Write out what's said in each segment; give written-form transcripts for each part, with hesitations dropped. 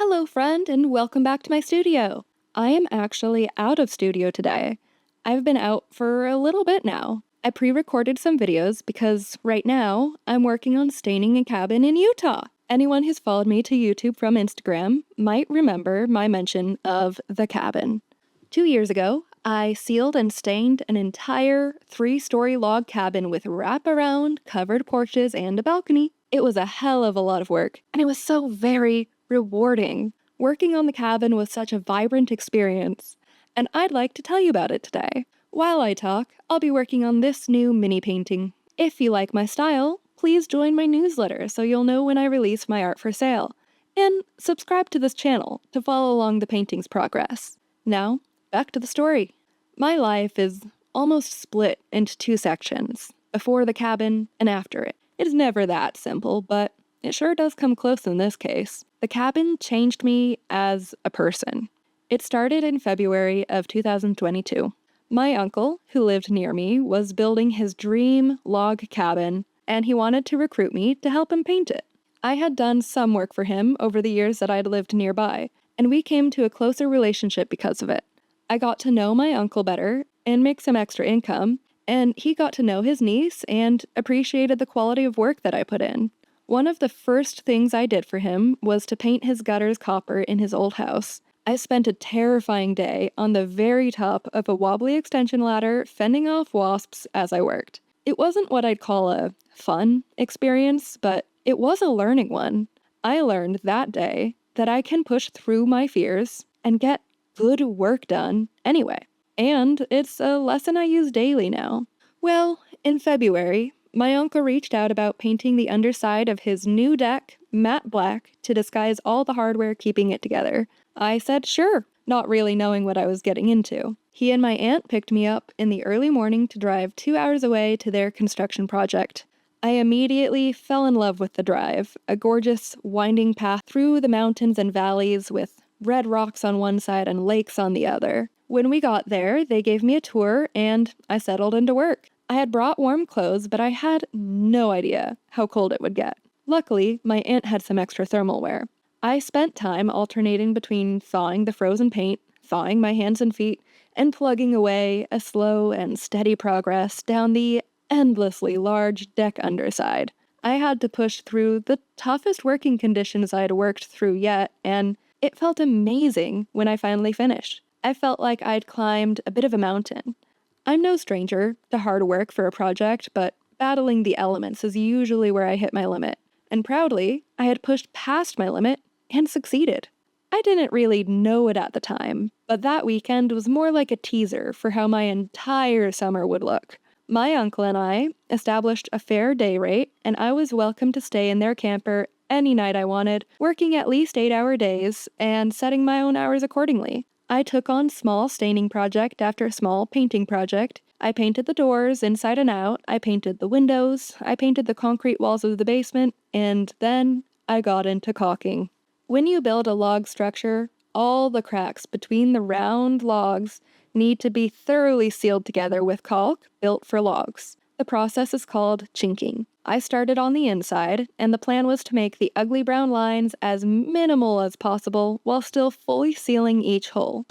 Hello, friend, and welcome back to my studio. I am actually out of studio today. I've been out for a little bit now. I pre-recorded some videos because right now I'm working on staining a cabin in Utah. Anyone who's followed me to YouTube from Instagram might remember my mention of the cabin. 2 years ago, I sealed and stained an entire 3-story log cabin with wraparound, covered porches, and a balcony. It was a hell of a lot of work, and it was so very rewarding. Working on the cabin was such a vibrant experience, and I'd like to tell you about it today. While I talk, I'll be working on this new mini painting. If you like my style, please join my newsletter so you'll know when I release my art for sale. And subscribe to this channel to follow along the painting's progress. Now, back to the story. My life is almost split into 2 sections, before the cabin and after it. It is never that simple, but it sure does come close in this case. The cabin changed me as a person. It started in February of 2022. My uncle, who lived near me, was building his dream log cabin, and he wanted to recruit me to help him paint it. I had done some work for him over the years that I'd lived nearby, and we came to a closer relationship because of it. I got to know my uncle better and make some extra income, and he got to know his niece and appreciated the quality of work that I put in. One of the first things I did for him was to paint his gutters copper in his old house. I spent a terrifying day on the very top of a wobbly extension ladder fending off wasps as I worked. It wasn't what I'd call a fun experience, but it was a learning one. I learned that day that I can push through my fears and get good work done anyway. And it's a lesson I use daily now. Well, in February, my uncle reached out about painting the underside of his new deck matte black to disguise all the hardware keeping it together. I said sure, not really knowing what I was getting into. He and my aunt picked me up in the early morning to drive 2 hours away to their construction project. I immediately fell in love with the drive, a gorgeous, winding path through the mountains and valleys with red rocks on one side and lakes on the other. When we got there, they gave me a tour and I settled into work. I had brought warm clothes, but I had no idea how cold it would get. Luckily, my aunt had some extra thermal wear. I spent time alternating between thawing the frozen paint, thawing my hands and feet, and plugging away a slow and steady progress down the endlessly large deck underside. I had to push through the toughest working conditions I had worked through yet, and it felt amazing when I finally finished. I felt like I'd climbed a bit of a mountain. I'm no stranger to hard work for a project, but battling the elements is usually where I hit my limit. And proudly, I had pushed past my limit and succeeded. I didn't really know it at the time, but that weekend was more like a teaser for how my entire summer would look. My uncle and I established a fair day rate, and I was welcome to stay in their camper any night I wanted, working at least 8-hour days and setting my own hours accordingly. I took on small staining project after small painting project. I painted the doors inside and out, I painted the windows, I painted the concrete walls of the basement, and then I got into caulking. When you build a log structure, all the cracks between the round logs need to be thoroughly sealed together with caulk built for logs. The process is called chinking. I started on the inside, and the plan was to make the ugly brown lines as minimal as possible while still fully sealing each hole.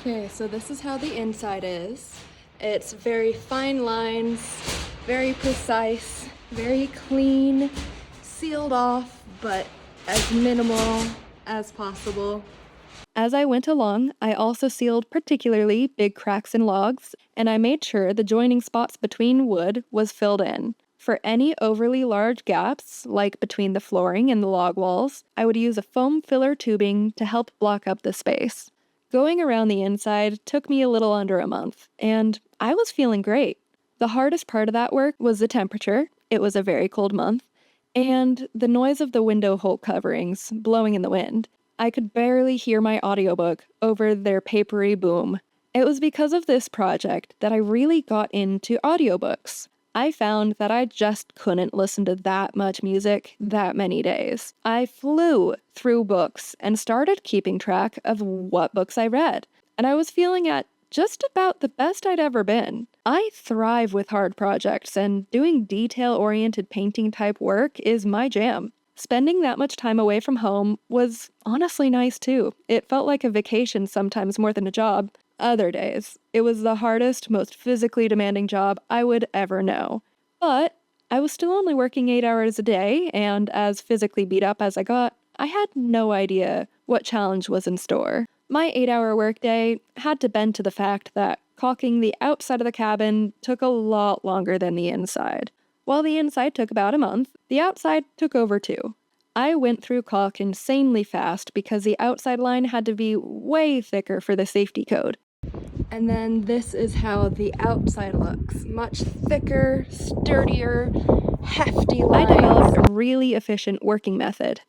Okay, so this is how the inside is. It's very fine lines, very precise, very clean, sealed off, but as minimal as possible. As I went along, I also sealed particularly big cracks in logs, and I made sure the joining spots between wood was filled in. For any overly large gaps, like between the flooring and the log walls, I would use a foam filler tubing to help block up the space. Going around the inside took me a little under a month, and I was feeling great. The hardest part of that work was the temperature. It was a very cold month, and the noise of the window hole coverings blowing in the wind. I could barely hear my audiobook over their papery boom. It was because of this project that I really got into audiobooks. I found that I just couldn't listen to that much music that many days. I flew through books and started keeping track of what books I read, and I was feeling at just about the best I'd ever been. I thrive with hard projects, and doing detail-oriented painting type work is my jam. Spending that much time away from home was honestly nice too. It felt like a vacation sometimes more than a job. Other days, it was the hardest, most physically demanding job I would ever know. But I was still only working 8 hours a day, and as physically beat up as I got, I had no idea what challenge was in store. My 8 hour workday had to bend to the fact that caulking the outside of the cabin took a lot longer than the inside. While the inside took about a month, the outside took over 2. I went through caulk insanely fast because the outside line had to be way thicker for the safety code. And then this is how the outside looks. Much thicker, sturdier, hefty lines. I developed a really efficient working method,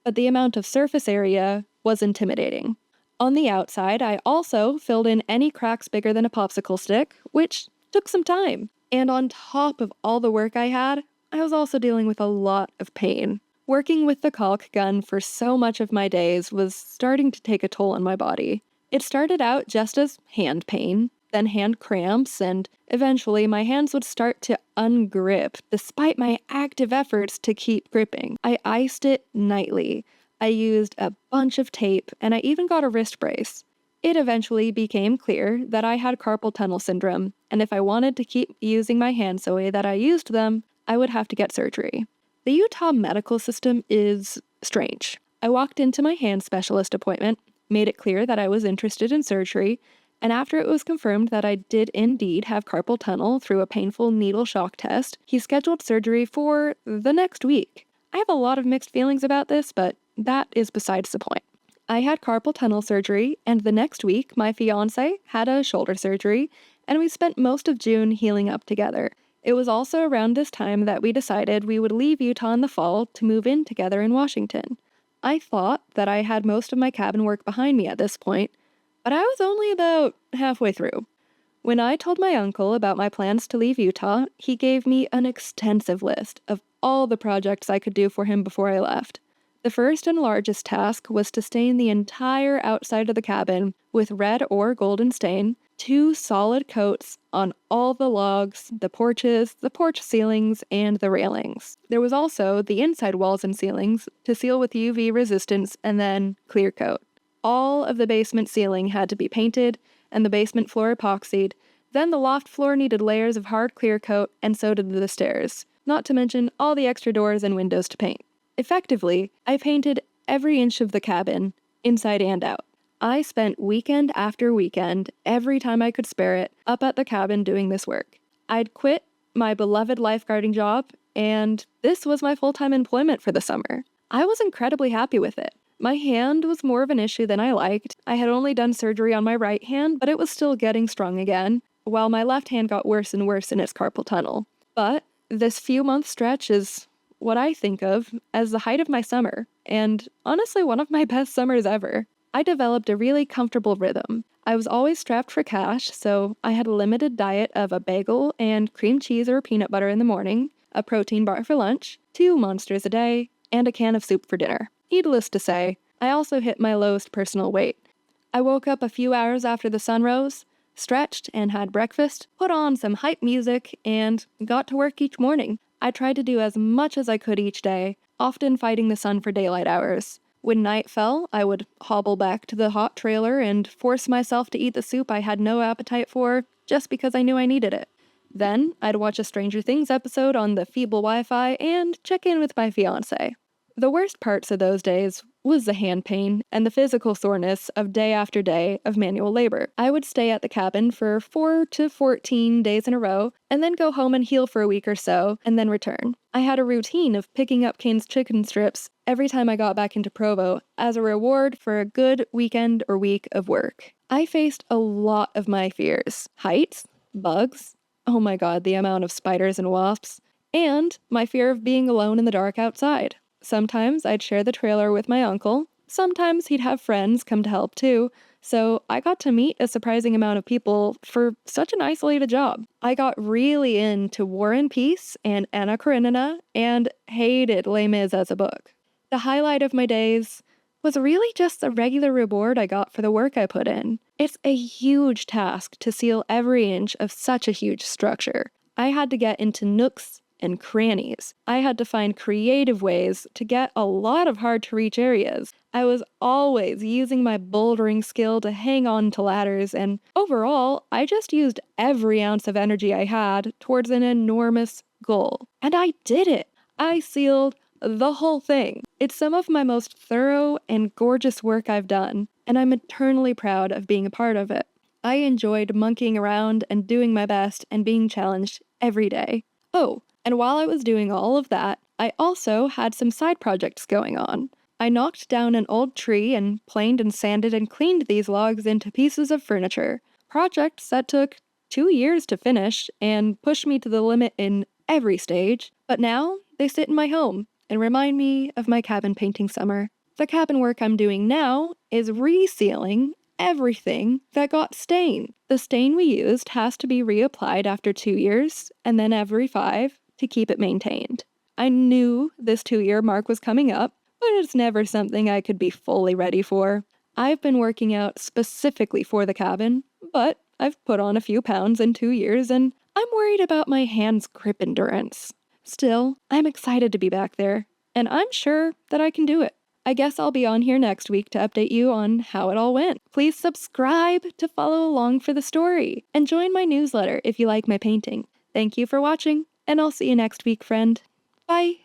but the amount of surface area was intimidating. On the outside, I also filled in any cracks bigger than a popsicle stick, which took some time. And on top of all the work I had, I was also dealing with a lot of pain. Working with the caulk gun for so much of my days was starting to take a toll on my body. It started out just as hand pain, then hand cramps, and eventually my hands would start to ungrip despite my active efforts to keep gripping. I iced it nightly. I used a bunch of tape, and I even got a wrist brace. It eventually became clear that I had carpal tunnel syndrome, and if I wanted to keep using my hands the way that I used them, I would have to get surgery. The Utah medical system is strange. I walked into my hand specialist appointment, made it clear that I was interested in surgery, and after it was confirmed that I did indeed have carpal tunnel through a painful needle shock test, he scheduled surgery for the next week. I have a lot of mixed feelings about this, but that is besides the point. I had carpal tunnel surgery, and the next week, my fiance had a shoulder surgery, and we spent most of June healing up together. It was also around this time that we decided we would leave Utah in the fall to move in together in Washington. I thought that I had most of my cabin work behind me at this point, but I was only about halfway through. When I told my uncle about my plans to leave Utah, he gave me an extensive list of all the projects I could do for him before I left. The first and largest task was to stain the entire outside of the cabin with red or golden stain, 2 solid coats on all the logs, the porches, the porch ceilings, and the railings. There was also the inside walls and ceilings to seal with UV resistance and then clear coat. All of the basement ceiling had to be painted and the basement floor epoxied. Then the loft floor needed layers of hard clear coat, and so did the stairs, not to mention all the extra doors and windows to paint. Effectively, I painted every inch of the cabin, inside and out. I spent weekend after weekend, every time I could spare it, up at the cabin doing this work. I'd quit my beloved lifeguarding job, and this was my full-time employment for the summer. I was incredibly happy with it. My hand was more of an issue than I liked. I had only done surgery on my right hand, but it was still getting strong again, while my left hand got worse and worse in its carpal tunnel. But this few-month stretch is what I think of as the height of my summer, and honestly one of my best summers ever. I developed a really comfortable rhythm. I was always strapped for cash, so I had a limited diet of a bagel and cream cheese or peanut butter in the morning, a protein bar for lunch, 2 Monsters a day, and a can of soup for dinner. Needless to say, I also hit my lowest personal weight. I woke up a few hours after the sun rose, stretched and had breakfast, put on some hype music, and got to work each morning. I tried to do as much as I could each day, often fighting the sun for daylight hours. When night fell, I would hobble back to the hot trailer and force myself to eat the soup I had no appetite for just because I knew I needed it. Then, I'd watch a Stranger Things episode on the feeble Wi-Fi and check in with my fiancé. The worst parts of those days was the hand pain and the physical soreness of day after day of manual labor. I would stay at the cabin for 4 to 14 days in a row, and then go home and heal for a week or so, and then return. I had a routine of picking up Cane's chicken strips every time I got back into Provo as a reward for a good weekend or week of work. I faced a lot of my fears. Heights, bugs, oh my god, the amount of spiders and wasps, and my fear of being alone in the dark outside. Sometimes I'd share the trailer with my uncle, sometimes he'd have friends come to help too, so I got to meet a surprising amount of people for such an isolated job. I got really into War and Peace and Anna Karenina, and hated Les Mis as a book. The highlight of my days was really just the regular reward I got for the work I put in. It's a huge task to seal every inch of such a huge structure. I had to get into nooks and crannies. I had to find creative ways to get a lot of hard-to-reach areas. I was always using my bouldering skill to hang on to ladders, and overall, I just used every ounce of energy I had towards an enormous goal. And I did it! I sealed the whole thing. It's some of my most thorough and gorgeous work I've done, and I'm eternally proud of being a part of it. I enjoyed monkeying around and doing my best and being challenged every day. Oh, and while I was doing all of that, I also had some side projects going on. I knocked down an old tree and planed and sanded and cleaned these logs into pieces of furniture. Projects that took 2 years to finish and pushed me to the limit in every stage, but now they sit in my home and remind me of my cabin painting summer. The cabin work I'm doing now is resealing everything that got stained. The stain we used has to be reapplied after 2 years and then every 5 to keep it maintained. I knew this 2-year mark was coming up, but it's never something I could be fully ready for. I've been working out specifically for the cabin, but I've put on a few pounds in 2 years and I'm worried about my hands' grip endurance. Still, I'm excited to be back there, and I'm sure that I can do it. I guess I'll be on here next week to update you on how it all went. Please subscribe to follow along for the story, and join my newsletter if you like my painting. Thank you for watching, and I'll see you next week, friend. Bye!